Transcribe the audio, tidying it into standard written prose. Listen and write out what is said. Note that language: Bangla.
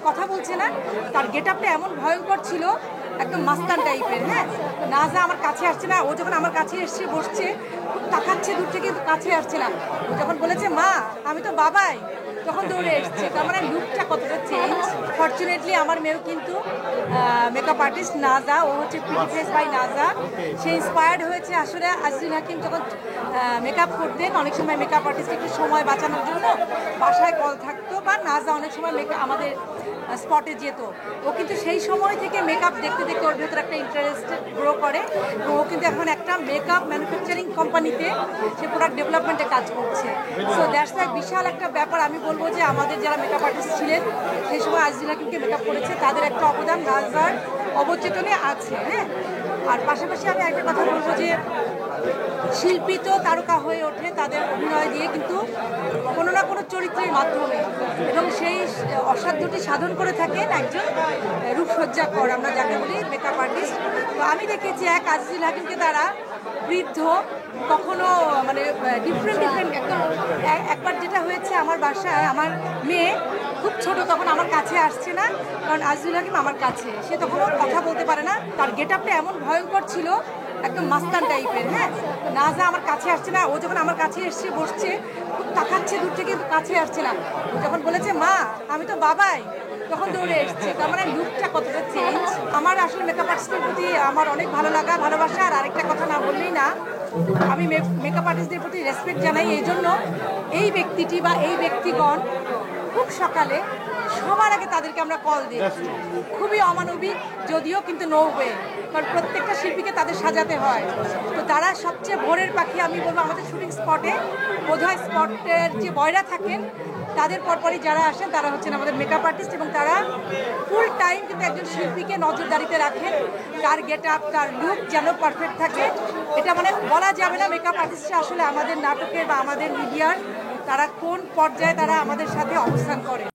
কথা বলছে না, তার গেট আপটা এমন ভয়ঙ্কর ছিল, একদম মাস্তান টাইপের। হ্যাঁ, নাজা আমার কাছে আসছে না, ও যখন আমার কাছে এসে বসছে খুব তাকাচ্ছে দূর থেকে, কিন্তু কাছে আসছে না। ও যখন বলেছে মা আমি তো বাবাই, তখন দৌড়ে এসছে। তার মানে লুকটা কতটা চেঞ্জ। ফর্চুনেটলি আমার মেয়েও কিন্তু মেকআপ আর্টিস্ট নাজা, ও হচ্ছে প্রিটি ফেস বাই নাজা। সে ইন্সপায়ার্ড হয়েছে আসলে আজিজুল হাকিম যখন মেকআপ করতেন, অনেক সময় মেকআপ আর্টিস্ট একটু সময় বাঁচানোর জন্য বাসায় কল থাকতো, বা নাজা অনেক সময় আমাদের স্পটে যেত। ও কিন্তু সেই সময় থেকে মেকআপ দেখতে দেখতে ওর ভেতরে একটা ইন্টারেস্ট গ্রো করে। ও কিন্তু এখন একটা মেকআপ ম্যানুফ্যাকচারিং কোম্পানিতে সে প্রোডাক্ট ডেভেলপমেন্টে কাজ করছে। সো দ্যাটস লাইক বিশাল একটা ব্যাপার। আমি বলবো যে আমাদের যারা মেকআপ আর্টিস্ট ছিলেন সেই সময় আজিজুল হাকিমকে মেকআপ করেছে, তাদের একটা অবদান নাজার অবচেতনে আছে। হ্যাঁ, আর পাশাপাশি আমি একটা কথা বলবো যে শিল্পী তো তারকা হয়ে ওঠে তাদের অভিনয় দিয়ে, কিন্তু কোনো না কোনো চরিত্রের মাধ্যমে, এবং সেই অসাধ্যটি সাধন করে থাকেন একজন রূপসজ্জাকর, আমরা যাকে বলি মেকআপ আর্টিস্ট। তো আমি দেখেছি এক আজিজুল হাকিমকে তারা বৃদ্ধ, কখনো মানে ডিফারেন্ট একবার যেটা হয়েছে আমার বাসায়, আমার মেয়ে খুব ছোট তখন আমার কাছে আসছে না, কারণ আজিজুল হাকিম আমার কাছে, সে তখনও কথা বলতে পারে না, তার গেট আপটা এমন ভয়ঙ্কর ছিল, একদম মাস্তান টাইপের। হ্যাঁ, নাজা আমার কাছে আসছে না, ও যখন আমার কাছে এসে বসছে খুব তাকাচ্ছে দূর থেকে, কিন্তু কাছে আসছে না। ও যখন বলেছে মা আমি তো বাবাই, তখন দৌড়ে এসছে। তার মানে লুকটা কতটা চেঞ্জ। আমার আসলে মেকআপ আর্টিস্টের প্রতি আমার অনেক ভালো লাগা, ভালোবাসা। আর আরেকটা কথা না বললেই না, আমি মেকআপ আর্টিস্টদের প্রতি রেসপেক্ট জানাই। এই জন্য এই ব্যক্তিটি বা এই ব্যক্তিগণ খুব সকালে সবার আগে তাদেরকে আমরা কল দিই, খুবই অমানবিক যদিও, কিন্তু নো ওয়ে, কারণ প্রত্যেকটা শিল্পীকে তাদের সাজাতে হয়। তো তারা সবচেয়ে ভোরের পাখি। আমি বলবো আমাদের শুটিং স্পটে বোধহয় স্পটের যে বয়রা থাকেন তাদের পরপরই যারা আসেন তারা হচ্ছেন আমাদের মেকআপ আর্টিস্ট, এবং তারা ফুল টাইম কিন্তু একজন শিল্পীকে নজরদারিতে রাখেন, তার গেট আপ তার লুক যেন পারফেক্ট থাকে। এটা মানে বলা যাবে না মেকআপ আর্টিস্টরা আসলে আমাদের নাটকের বা আমাদের মিডিয়ার তারা কোন পর্যায়ে তারা আমাদের সাথে অবস্থান করে।